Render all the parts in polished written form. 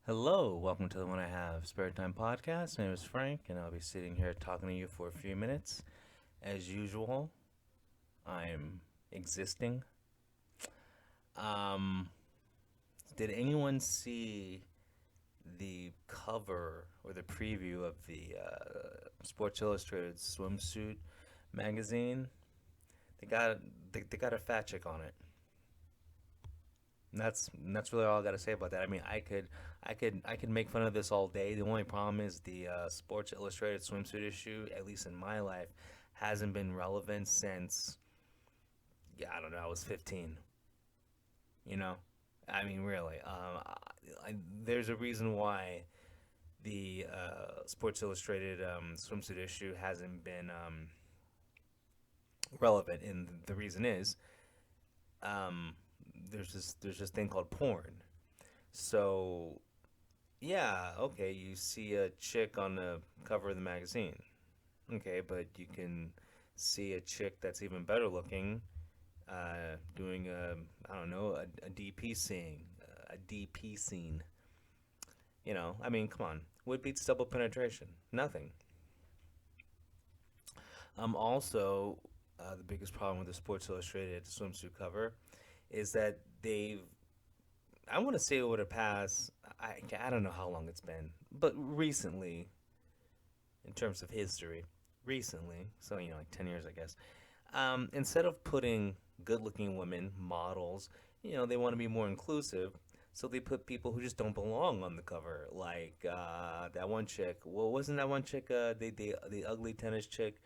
Hello, welcome to the One I Have Spare Time podcast. My name is Frank, and I'll be sitting here talking to you for a few minutes. As usual, I'm existing. Um, did anyone see the cover or the preview of the Sports Illustrated swimsuit magazine? They got they got a fat chick on it. And that's really all I got to say about that. I mean, I could make fun of this all day. The only problem is the Sports Illustrated swimsuit issue, at least in my life, hasn't been relevant since I don't know. I was 15. You know, I mean, really. There's a reason why the Sports Illustrated swimsuit issue hasn't been relevant, and the reason is um, there's this thing called porn. So yeah, okay, you see a chick on the cover of the magazine. Okay, but you can see a chick that's even better looking doing I don't know, a DP scene, a DP scene. I mean, come on. What beats double penetration? Nothing. Also, the biggest problem with the Sports Illustrated swimsuit cover is that I want to say over the past, I don't know how long it's been, but recently, in terms of history, recently, so, like 10 years, I guess, instead of putting good looking women, models, they want to be more inclusive. So they put people who just don't belong on the cover, like that one chick. Well, wasn't that one chick the ugly tennis chick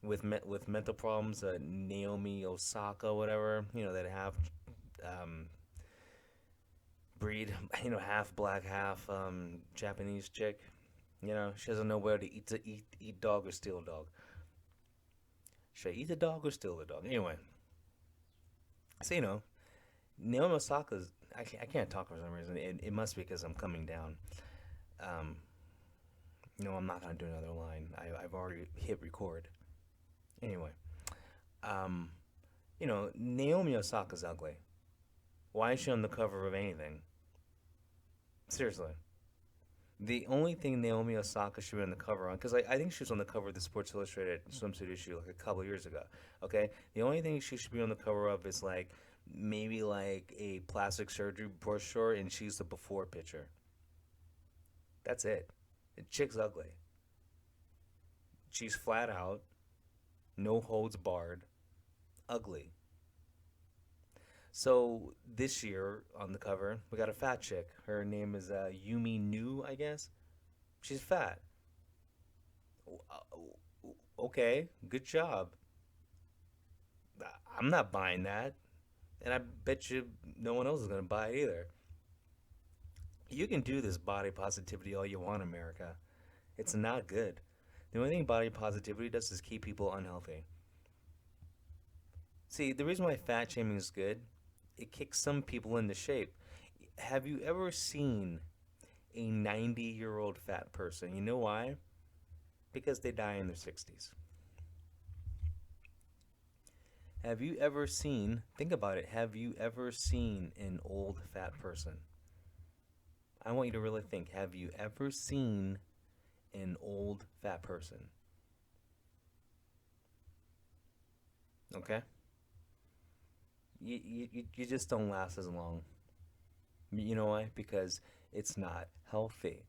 with mental problems, Naomi Osaka, whatever, that have um, breed, half black, half Japanese chick. She doesn't know where to eat dog or steal dog. Should I eat the dog or steal the dog? Anyway, so Naomi Osaka's. I can't talk for some reason. It must be because I'm coming down. Um, no, I'm not gonna do another line. I've already hit record. Anyway, um, Naomi Osaka's ugly. Why is she on the cover of anything? Seriously. The only thing Naomi Osaka should be on the cover on, because I think she was on the cover of the Sports Illustrated swimsuit issue like a couple of years ago. Okay, the only thing she should be on the cover of is like maybe like a plastic surgery brochure, and she's the before picture. That's it. The chick's ugly. She's flat out, no holds barred, ugly. So this year on the cover, we got a fat chick. Her name is Yumi Nu, I guess. She's fat. Okay, good job. I'm not buying that, and I bet you no one else is gonna buy it either. You can do this body positivity all you want, America. It's not good. The only thing body positivity does is keep people unhealthy. See, the reason why fat shaming is good, it kicks some people into shape. Have you ever seen a 90-year-old fat person? You know why? Because they die in their 60s. Have you ever seen, think about it, have you ever seen an old fat person? I want you to really think, have you ever seen an old fat person? Okay? You just don't last as long. You know why? Because it's not healthy.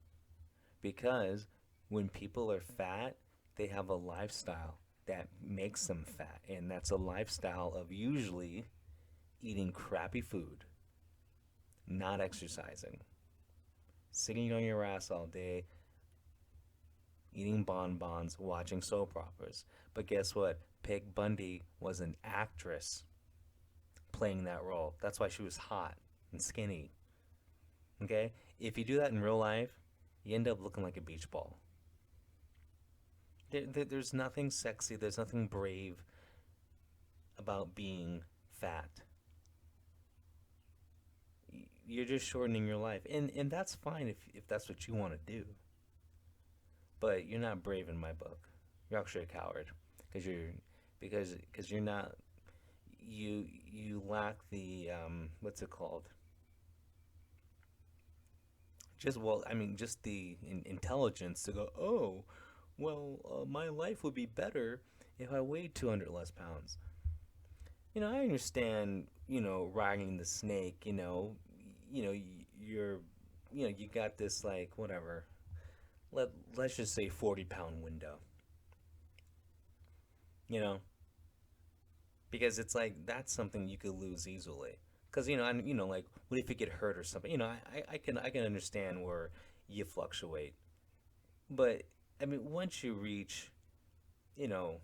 Because when people are fat, they have a lifestyle that makes them fat. And that's a lifestyle of usually eating crappy food, not exercising, sitting on your ass all day, eating bonbons, watching soap operas. But guess what? Peg Bundy was an actress playing that role. That's why she was hot and skinny. Okay? If you do that in real life, you end up looking like a beach ball. There's nothing sexy, there's nothing brave about being fat. You're just shortening your life. And that's fine if that's what you want to do. But you're not brave in my book. You're actually a coward because you're not you lack the what's it called? just well, I mean, just the intelligence to go, oh, well, my life would be better if I weighed 200 less pounds. I understand, riding the snake, you're, you got this like whatever. Let's just say 40-pound window, you know, because it's like that's something you could lose easily. Because and like what if you get hurt or something? I can understand where you fluctuate, but I mean once you reach, you know,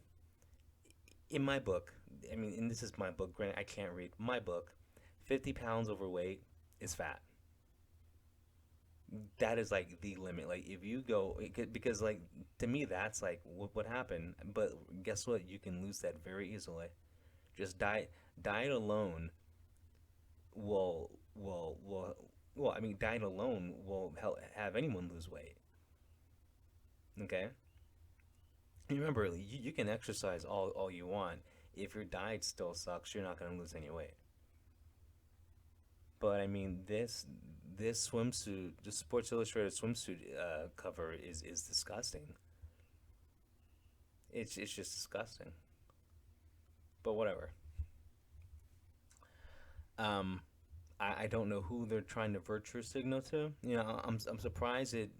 in my book, I mean, and this is my book. Granted, I can't read my book. 50 pounds overweight is fat. That is like the limit. Like if you go, because like to me that's like what happened. But guess what? You can lose that very easily. Just diet alone will well. I mean, diet alone will help have anyone lose weight. Okay. Remember, you can exercise all you want. If your diet still sucks, you're not going to lose any weight. But I mean, this swimsuit, the Sports Illustrated swimsuit cover is disgusting. It's just disgusting. But whatever. Um, I don't know who they're trying to virtue signal to. I'm surprised it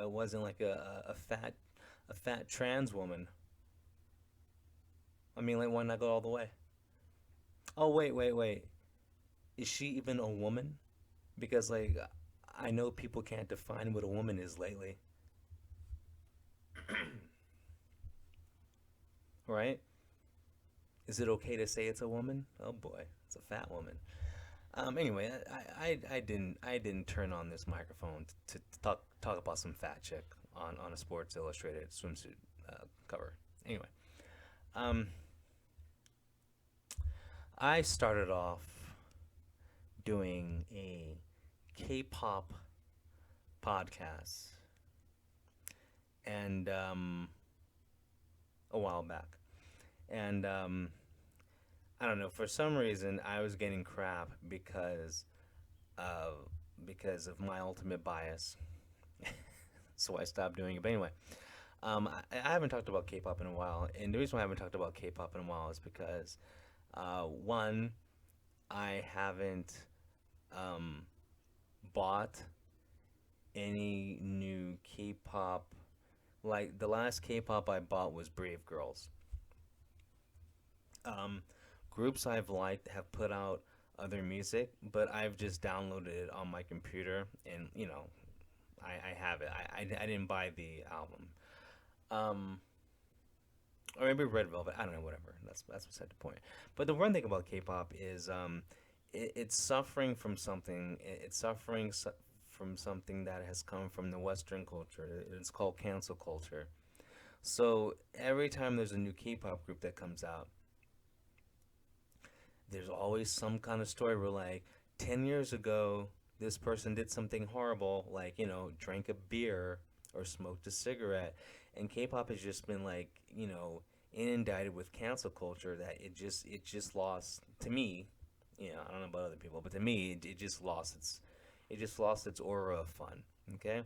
wasn't like a fat trans woman. I mean, like why not go all the way? Oh wait. Is she even a woman? Because like I know people can't define what a woman is lately, right? Is it okay to say it's a woman? Oh boy, it's a fat woman. Anyway, I didn't turn on this microphone to talk about some fat chick on a Sports Illustrated swimsuit cover. Anyway, um, I started off doing a K-pop podcast, and a while back, and I don't know, for some reason I was getting crap uh, because of my ultimate bias. So I stopped doing it. But anyway, I haven't talked about K-pop in a while, and the reason why I haven't talked about K-pop in a while is because one, I haven't um, bought any new K-pop. Like the last K-pop I bought was Brave Girls. Um, Groups I've liked have put out other music, but I've just downloaded it on my computer, and I have it. I didn't buy the album. Um, or maybe Red Velvet. I don't know. Whatever. That's beside the point. But the one thing about K-pop is it's suffering from something. It's suffering from something that has come from the Western culture. It's called cancel culture. So every time there's a new K-pop group that comes out, there's always some kind of story where like 10 years ago this person did something horrible, like drank a beer or smoked a cigarette, and K-pop has just been like inundated with cancel culture that it just lost to me. I don't know about other people, but to me it just lost its aura of fun. Okay.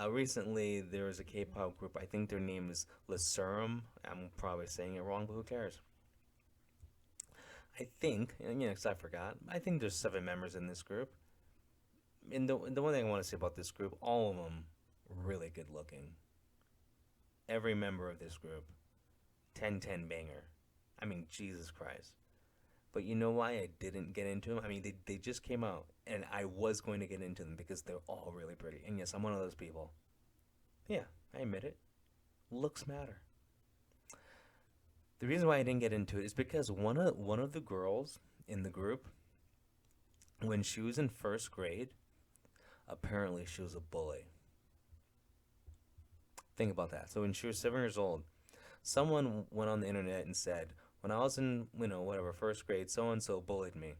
Recently there was a K-pop group, I think their name is Lesurum. I'm probably saying it wrong, but who cares? I think, and 'cause I forgot, I think there's 7 members in this group. And the one thing I want to say about this group, all of them really good looking. Every member of this group, 10/10 banger. I mean, Jesus Christ. But you know why I didn't get into them? I mean, they just came out, and I was going to get into them because they're all really pretty. And yes, I'm one of those people. Yeah, I admit it. Looks matter. The reason why I didn't get into it is because one of the girls in the group, when she was in first grade, apparently she was a bully. Think about that. So when she was 7 years old, someone went on the internet and said, "When I was in, whatever, first grade, so and so bullied me."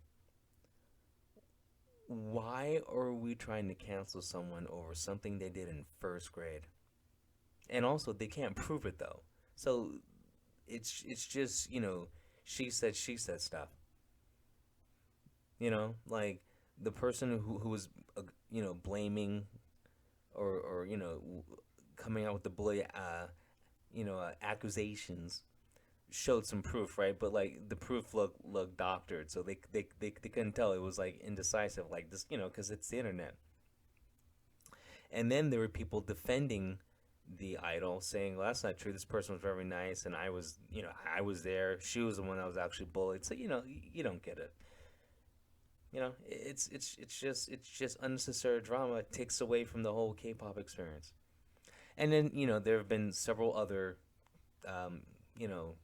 Why are we trying to cancel someone over something they did in first grade? And also, they can't prove it though. So it's just she said stuff. Like the person who was blaming or coming out with the bully, accusations showed some proof, right? But like the proof looked doctored, so they couldn't tell. It was like indecisive, like this, because it's the internet. And then there were people defending the idol, saying, "Well, that's not true. This person was very nice, and I was there. She was the one that was actually bullied." So you don't get it. It's just unnecessary drama. It takes away from the whole K-pop experience. And then there have been several other um, you know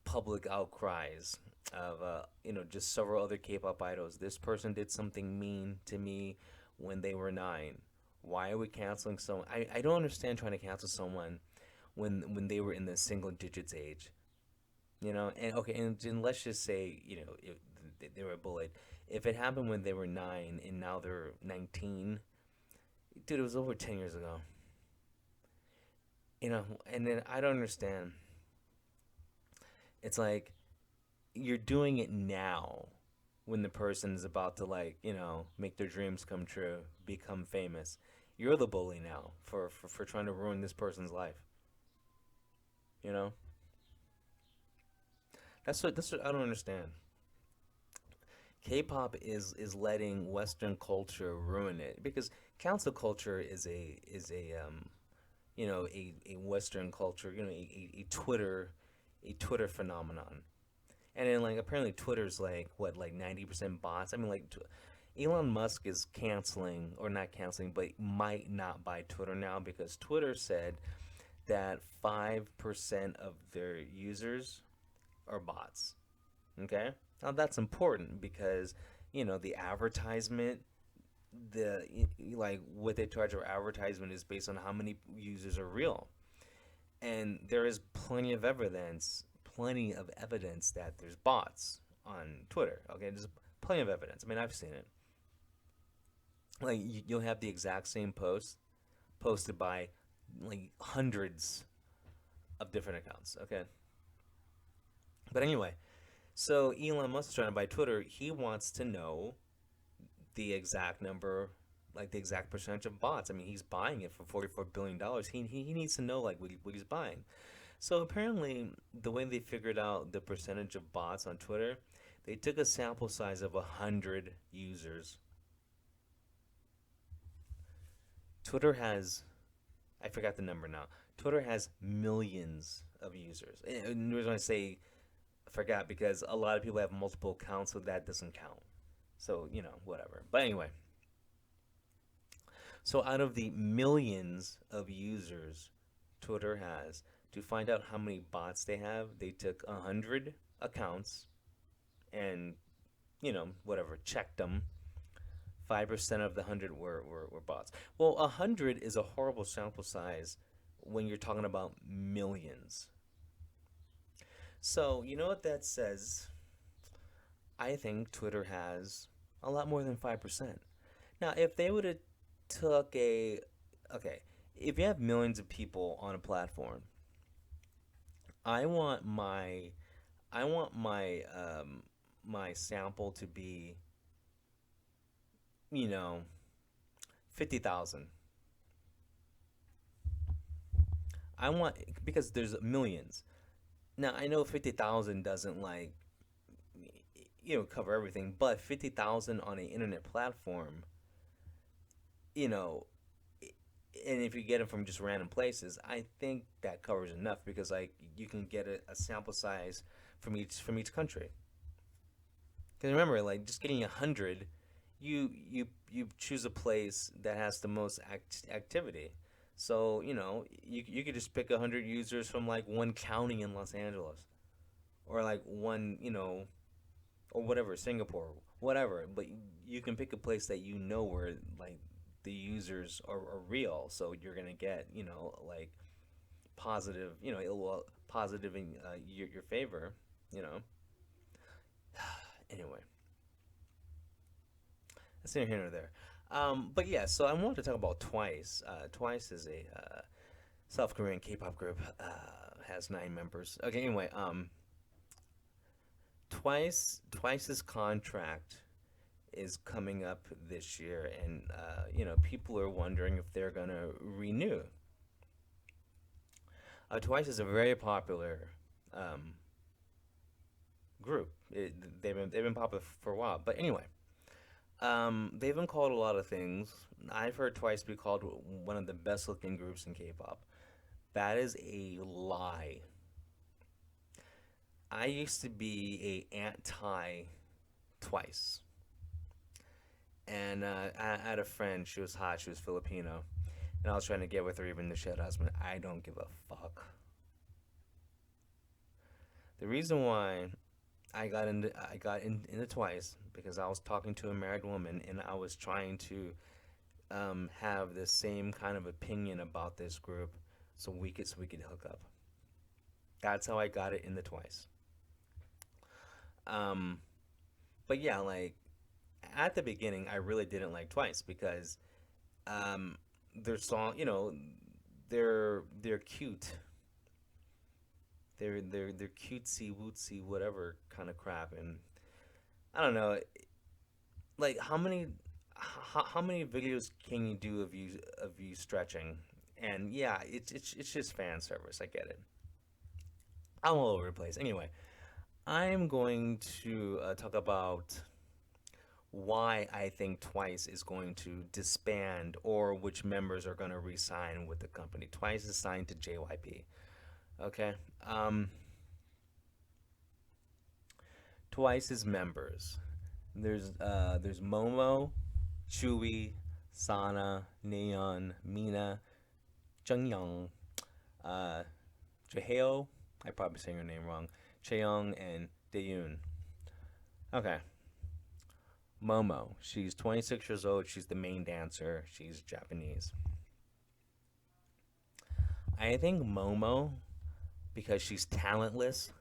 public outcries of just several other K-pop idols. This person did something mean to me when they were 9. Why are we canceling someone? I don't understand trying to cancel someone when they were in the single digits age. And okay, and let's just say they were bullied. If it happened when they were 9 and now they're 19, dude, it was over 10 years ago. And then I don't understand. It's like you're doing it now when the person is about to, like, make their dreams come true, become famous. You're the bully now for trying to ruin this person's life. You know? That's what I don't understand. K-pop is letting Western culture ruin it because cancel culture is a Western culture, a Twitter phenomenon. And then, like, apparently Twitter's like what, like 90% bots. I mean, like, Elon Musk is canceling, or not canceling, but might not buy Twitter now because Twitter said that 5% of their users are bots. Okay? Now that's important because, the advertisement, like what they charge for advertisement is based on how many users are real. And there is plenty of evidence that there's bots on Twitter. Okay, there's plenty of evidence. I mean, I've seen it. Like you'll have the exact same post posted by like hundreds of different accounts. Okay, but anyway, so Elon Musk is trying to buy Twitter. He wants to know the exact number, like the exact percentage of bots. I mean, he's buying it for $44 billion. He needs to know like what he's buying. So apparently, the way they figured out the percentage of bots on Twitter, they took a sample size of 100 users. Twitter has, I forgot the number now. Twitter has millions of users. And the reason I say I forgot because a lot of people have multiple accounts, so that doesn't count. So, whatever. But anyway, so out of the millions of users Twitter has, to find out how many bots they have, they took 100 accounts and, whatever, checked them. 5% of the 100 were bots. Well, 100 is a horrible sample size when you're talking about millions. So, you know what that says? I think Twitter has a lot more than 5%. Now, if they would have took okay, if you have millions of people on a platform, I want my I want my sample to be, you know, 50,000. I want, because there's millions. Now, I know 50,000 doesn't, like, cover everything, but 50,000 on an internet platform, you know, and if you get it from just random places, I think that covers enough because, like, you can get a sample size from each country. Because remember, like, just getting 100, you choose a place that has the most activity. So, you could just pick 100 users from, like, one county in Los Angeles, or like one, or whatever, Singapore, whatever. But you can pick a place that where, like, the users are real, so you're gonna get, like, positive, it will positive in your favor, you know. Anyway, that's neither here nor there. But yeah, so I wanted to talk about Twice. Twice is a South Korean K-pop group. Has 9 members. Okay, anyway, Twice's contract is coming up this year, and people are wondering if they're gonna renew. Twice is a very popular um, group. They've been popular for a while, but anyway, they've been called a lot of things. I've heard Twice be called one of the best looking groups in K-pop. That is a lie. I used to be a anti Twice, and I had a friend. She was hot. She was Filipino, and I was trying to get with her even though she had a husband. I don't give a fuck. The reason why into Twice because I was talking to a married woman and I was trying to have the same kind of opinion about this group so we could hook up. That's how I got it in the Twice. Um, but yeah, like at the beginning, I really didn't like Twice because um, their song, they're cute. They're cutesy wootsy whatever kind of crap, and I don't know, like how many videos can you do of you stretching? And yeah, it's just fan service. I get it. I'm all over the place. Anyway, I'm going to talk about why I think Twice is going to disband or which members are going to resign with the company. Twice is signed to JYP. Okay. Um, Twice's members. There's Momo, Chewy, Sana, Neon, Mina, Jungyoung, uh, Jaheo. I probably saying her name wrong. Cheong and Daeun. Okay. Momo. She's 26 years old. She's the main dancer. She's Japanese. I think Momo, because she's talentless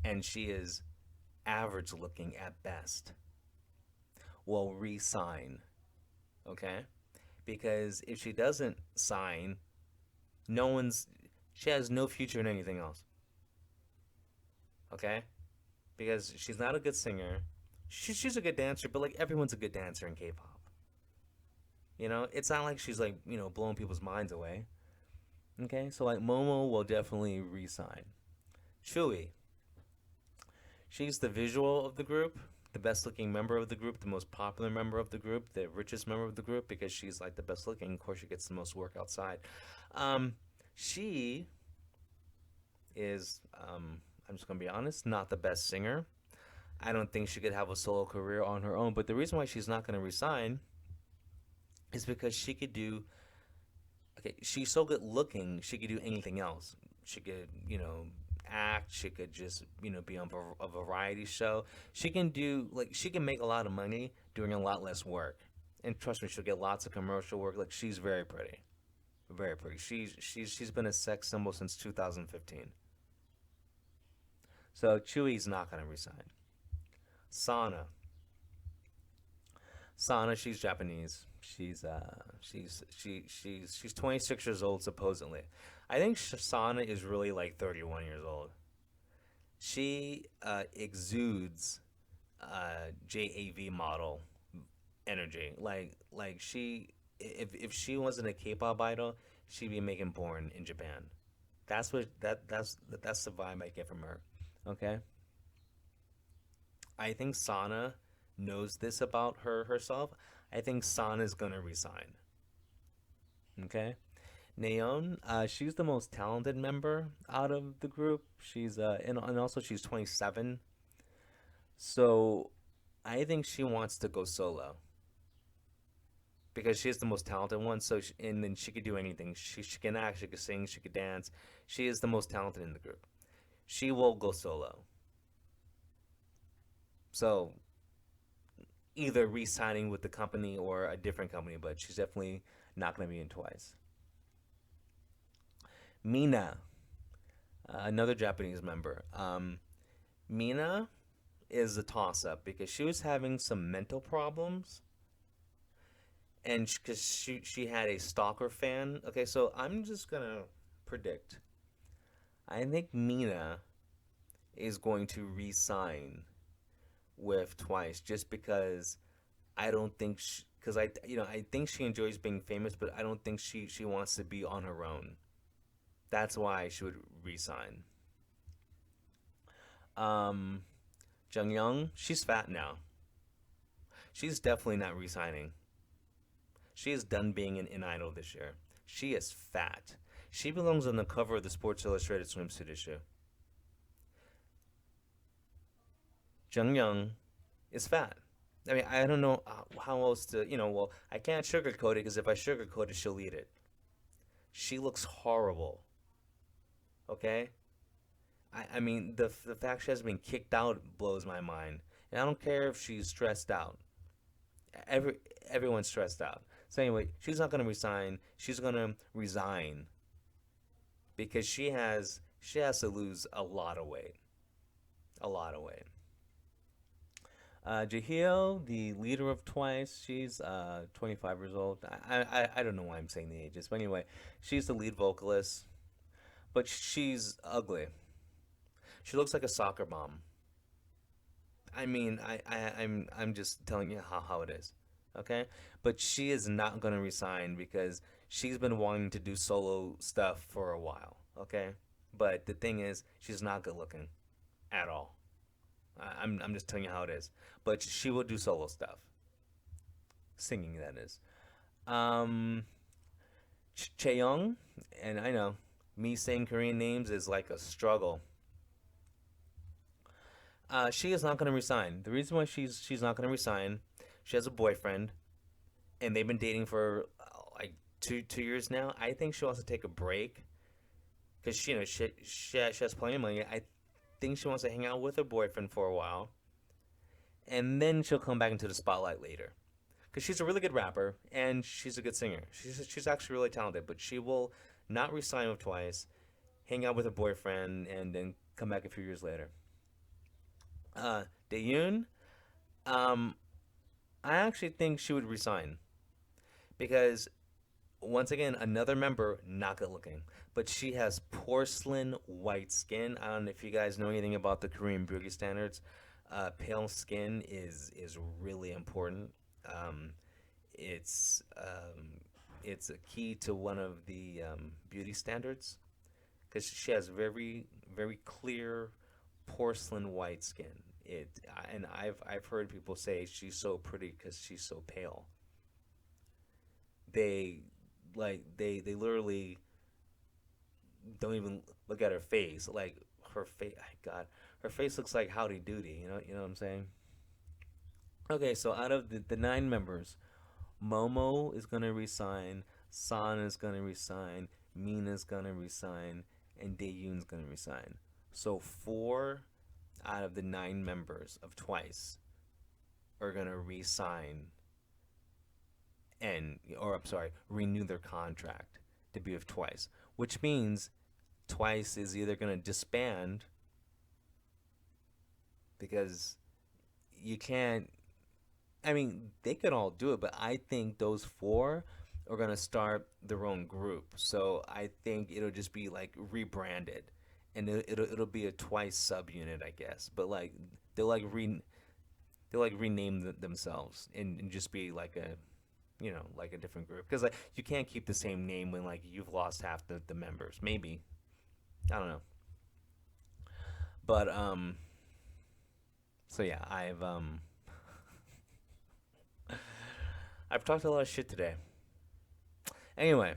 and she is average looking at best, will re-sign. Okay, because if she doesn't sign, no one's she has no future in anything else. Okay, because she's not a good singer. She's a good dancer, but like everyone's a good dancer in K-pop. It's not like she's like blowing people's minds away. Okay, so like Momo will definitely re-sign. Shui, she's the visual of the group, the best looking member of the group, the most popular member of the group, the richest member of the group because she's like the best looking. Of course, she gets the most work outside. Um, she is, I'm just gonna be honest, not the best singer. I don't think she could have a solo career on her own. But the reason why she's not gonna resign is because she could do. Okay, she's so good looking. She could do anything else. She could, act. She could just, be on a variety show. She can do like she can make a lot of money doing a lot less work. And trust me, she'll get lots of commercial work. Like she's very pretty, very pretty. She's been a sex symbol since 2015. So Chewy's not gonna resign. Sana, Sana, she's Japanese. She's 26 years old supposedly. I think Sana is really like 31 years old. She exudes JAV model energy. Like she if she wasn't a K-pop idol, she'd be making porn in Japan. That's the vibe I get from her. Okay, I think Sana knows this about herself. I think Sana is gonna resign. Okay, Naeun, she's the most talented member out of the group. She's and also she's 27, so I think she wants to go solo because she's the most talented one. And then she could do anything. She can act, she could sing, she could dance. She is the most talented in the group. She will go solo. So either re-signing with the company or a different company, but she's definitely not going to be in Twice. Mina, another Japanese member. Mina is a toss-up because she was having some mental problems, and because she had a stalker fan. Okay, so I'm just gonna predict. I think Mina is going to re-sign with Twice just because I don't think because I think she enjoys being famous, but I don't think she wants to be on her own. That's why she would resign. Um, Jung Young, she's fat now. She's definitely not resigning. She is done being an idol this year. She is fat. She belongs on the cover of the Sports Illustrated swimsuit issue. Jung Young is fat. I mean, I don't know how else to, well, I can't sugarcoat it because if I sugarcoat it, she'll eat it. She looks horrible, okay? I mean, the fact she has been kicked out blows my mind. And I don't care if she's stressed out. Every, everyone's stressed out. So anyway, she's not going to resign. She's going to resign because she has to lose a lot of weight. A lot of weight. Jahil, the leader of Twice, she's 25 years old. I don't know why I'm saying the ages, but anyway, she's the lead vocalist, but she's ugly. She looks like a soccer mom. I mean, I'm just telling you how it is, okay? But she is not gonna resign because she's been wanting to do solo stuff for a while, okay? But the thing is, she's not good looking at all. I'm just telling you how it is. But she will do solo stuff, singing that is. Um, Cheong, and I know me saying Korean names is like a struggle. She is not going to resign. The reason why she's not going to resign, she has a boyfriend, and they've been dating for like two years now. I think she wants to take a break because she has plenty of money. I think she wants to hang out with her boyfriend for a while, and then she'll come back into the spotlight later. Because she's a really good rapper and she's a good singer. She's actually really talented, but she will not resign with Twice, hang out with her boyfriend, and then come back a few years later. Daeyoon, um, I actually think she would resign because once again, another member not good looking, but she has porcelain white skin. I don't know if you guys know anything about the Korean beauty standards. Pale skin is really important. Um, it's a key to one of the beauty standards because she has very clear porcelain white skin. And I've heard people say she's so pretty because she's so pale. They they literally don't even look at her face. Like her face, God, her face looks like Howdy Doody. You know what I'm saying? Okay, so out of the nine members, Momo is gonna resign, San is gonna resign, Mina's gonna resign, and Daeyoon's gonna resign. So four out of the nine members of Twice are gonna resign or I'm sorry, renew their contract to be with Twice, which means Twice is either gonna disband because you can't. I mean, they could all do it, but I think those four are gonna start their own group. So I think it'll just be like rebranded, and it'll be a Twice subunit, I guess. But like they'll like re they'll like rename themselves and just be like a like a different group because like you can't keep the same name when like you've lost half the members. Maybe I don't know, but so yeah, I've talked a lot of shit today. Anyway,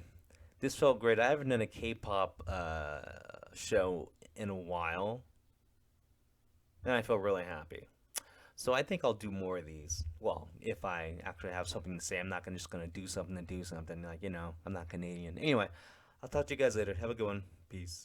this felt great. I haven't done a K-pop show in a while, and I feel really happy. So I think I'll do more of these. Well, if I actually have something to say, I'm not just gonna do something to do something. Like I'm not Canadian. Anyway, I'll talk to you guys later. Have a good one. Peace.